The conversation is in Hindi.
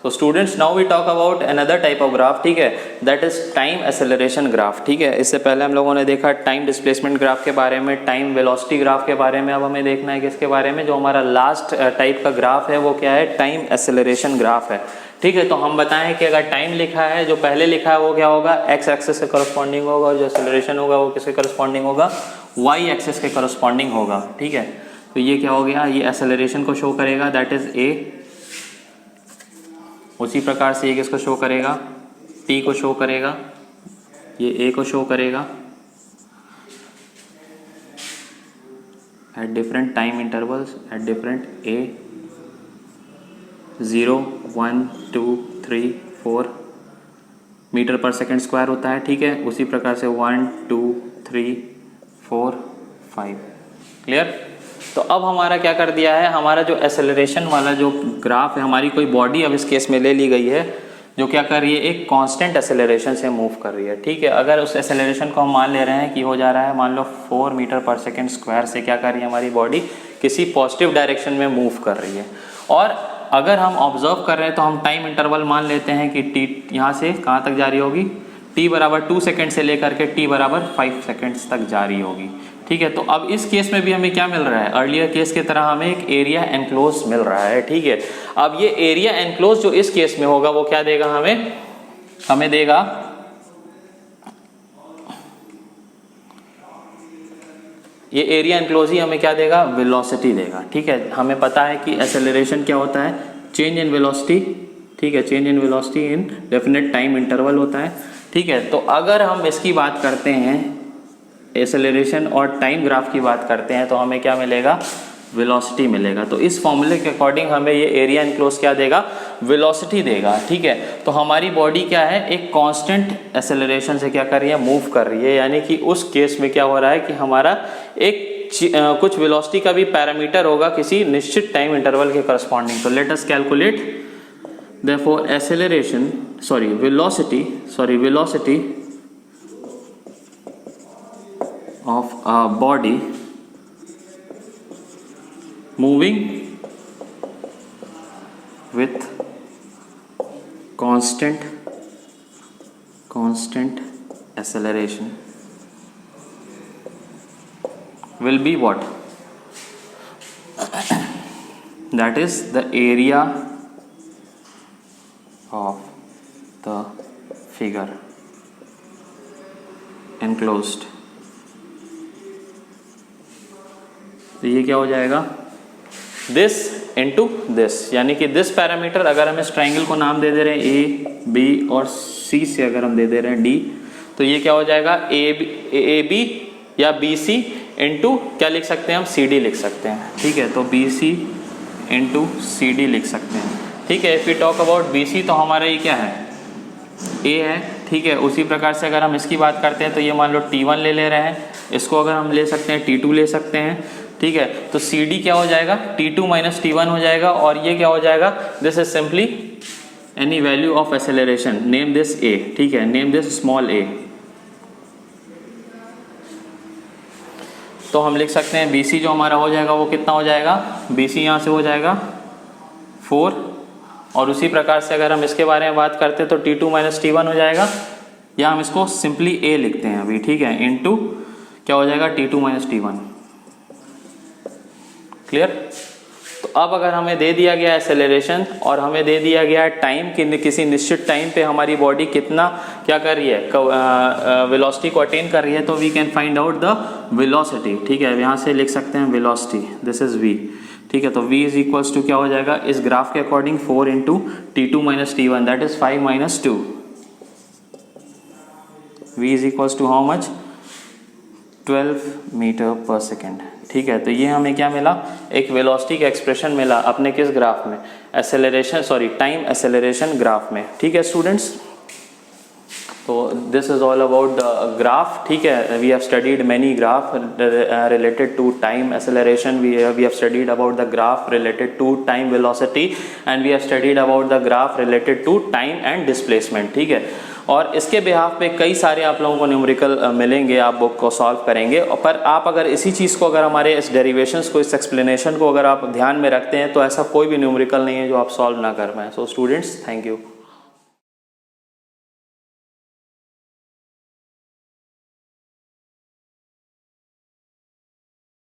तो students now we talk about another type of graph, ठीक है, that is time acceleration graph, ठीक है। इससे पहले हम लोगों ने देखा टाइम डिस्प्लेसमेंट ग्राफ के बारे में, टाइम वेलोसिटी ग्राफ के बारे में। अब हमें देखना है कि इसके बारे में जो हमारा लास्ट टाइप का ग्राफ है वो क्या है, टाइम एक्सेलरेशन ग्राफ है, ठीक है। तो हम बताएं कि अगर टाइम लिखा है, जो पहले लिखा है वो क्या होगा, एक्स एक्सिस के करस्पॉन्डिंग होगा, और जो एक्सेलरेशन होगा वो किसके करस्पॉन्डिंग होगा, वाई एक्सिस के करस्पॉन्डिंग होगा, ठीक है। तो ये क्या हो गया, ये एक्सेलरेशन को शो करेगा, दैट इज ए। उसी प्रकार से ये किसको शो करेगा, टी को शो करेगा, ये ए को शो करेगा at different time intervals, at different A 0, 1, 2, 3, 4 metre पर सेकेंड स्क्वायर होता है, ठीक है। उसी प्रकार से 1, 2, 3, 4, 5, क्लियर। तो अब हमारा क्या कर दिया है, हमारा जो एक्सेलरेशन वाला जो ग्राफ है, हमारी कोई बॉडी अब इस केस में ले ली गई है जो क्या कर रही है, एक कांस्टेंट एक्सेलरेशन से मूव कर रही है, ठीक है। अगर उस एक्सेलरेशन को हम मान ले रहे हैं कि हो जा रहा है, मान लो 4 मीटर पर सेकेंड स्क्वायर से क्या कर रही है हमारी बॉडी, किसी पॉजिटिव डायरेक्शन में मूव कर रही है। और अगर हम ऑब्जर्व कर रहे हैं तो हम टाइम इंटरवल मान लेते हैं कि टी यहाँ से कहाँ तक जारी होगी, टी बराबर 2 सेकेंड से लेकर के टी बराबर 5 सेकेंड्स तक जारी होगी, ठीक है। तो अब इस केस में भी हमें क्या मिल रहा है, अर्लियर केस की तरह हमें एक एरिया एनक्लोज मिल रहा है, ठीक है। अब ये एरिया एनक्लोज जो इस केस में होगा वो क्या देगा हमें देगा ये एरिया एनक्लोज ही हमें क्या देगा, वेलोसिटी देगा, ठीक है। हमें पता है कि एक्सेलरेशन क्या होता है, चेंज इन वेलोसिटी, ठीक है, change in velocity in definite time interval होता है, ठीक है। तो अगर हम इसकी बात करते हैं, एक्सेलरेशन और टाइम ग्राफ की बात करते हैं, तो हमें क्या मिलेगा, वेलोसिटी मिलेगा। तो इस फॉर्मूले के अकॉर्डिंग हमें ये एरिया एनक्लोज क्या देगा, वेलोसिटी देगा, ठीक है। तो हमारी बॉडी क्या है, एक कांस्टेंट एक्सेलरेशन से क्या कर रही है, मूव कर रही है, यानी कि उस केस में क्या हो रहा है कि हमारा एक कुछ वेलोसिटी का भी पैरामीटर होगा किसी निश्चित टाइम इंटरवल के करस्पॉन्डिंग। तो let us calculate therefore acceleration velocity of a body moving with constant acceleration will be what? That is the area of the figure enclosed. तो ये क्या हो जाएगा, दिस इनटू दिस, यानी कि दिस पैरामीटर, अगर हम इस ट्राइंगल को नाम दे दे रहे हैं ए बी और सी से अगर हम दे दे रहे हैं डी, तो ये क्या हो जाएगा, ए बी या बी सी इंटू क्या लिख सकते हैं हम, सी डी लिख सकते हैं, ठीक है। तो B C into C D लिख सकते हैं, ठीक है। If you talk about B C तो हमारा ये क्या है, ए है, ठीक है। उसी प्रकार से अगर हम इसकी बात करते हैं तो ये मान लो T1 ले रहे हैं, इसको अगर हम ले सकते हैं T2 ले सकते हैं, ठीक है। तो CD क्या हो जाएगा, T2 माइनस T1 हो जाएगा, और ये क्या हो जाएगा, this is simply any value of acceleration, name this A, ठीक है, नेम दिस स्मॉल a। तो हम लिख सकते हैं BC जो हमारा हो जाएगा वो कितना हो जाएगा, BC यहाँ से हो जाएगा 4, और उसी प्रकार से अगर हम इसके बारे में बात करते हैं तो T2 माइनस T1 हो जाएगा, या हम इसको सिंपली A लिखते हैं अभी, ठीक है, इनटू क्या हो जाएगा, T2 माइनस T1, क्लियर। तो अब अगर हमें दे दिया गया एक्सेलरेशन और हमें दे दिया गया टाइम कि किसी निश्चित टाइम पे हमारी बॉडी कितना क्या कर रही है, वेलोसिटी को अटेन कर रही है, तो we can find out the velocity, ठीक है। यहाँ से लिख सकते हैं वेलोसिटी, दिस इज v, ठीक है। तो v इज इक्वल्स टू क्या हो जाएगा, इस ग्राफ के according 4 into T2 minus T1, that is 5 minus 2, v is equals to how much, 12 metre पर सेकेंड, ठीक है। तो ये हमें क्या मिला, एक वेलोसिटी का एक्सप्रेशन मिला अपने किस ग्राफ में, टाइम एक्सेलरेशन ग्राफ में, ठीक है स्टूडेंट्स। तो this is all about the graph, ठीक है। We have studied many graph related to time acceleration, we have studied about the graph related to time velocity, and we have studied about the graph related to time and displacement, ठीक है। और इसके बिहाफ पे कई सारे आप लोगों को न्यूमेरिकल मिलेंगे, आप बुक को सॉल्व करेंगे। और पर आप अगर इसी चीज़ को, अगर हमारे इस डेरिवेशंस को, इस एक्सप्लेनेशन को अगर आप ध्यान में रखते हैं तो ऐसा कोई भी न्यूमेरिकल नहीं है जो आप सॉल्व ना कर पाएँ। So students, thank you.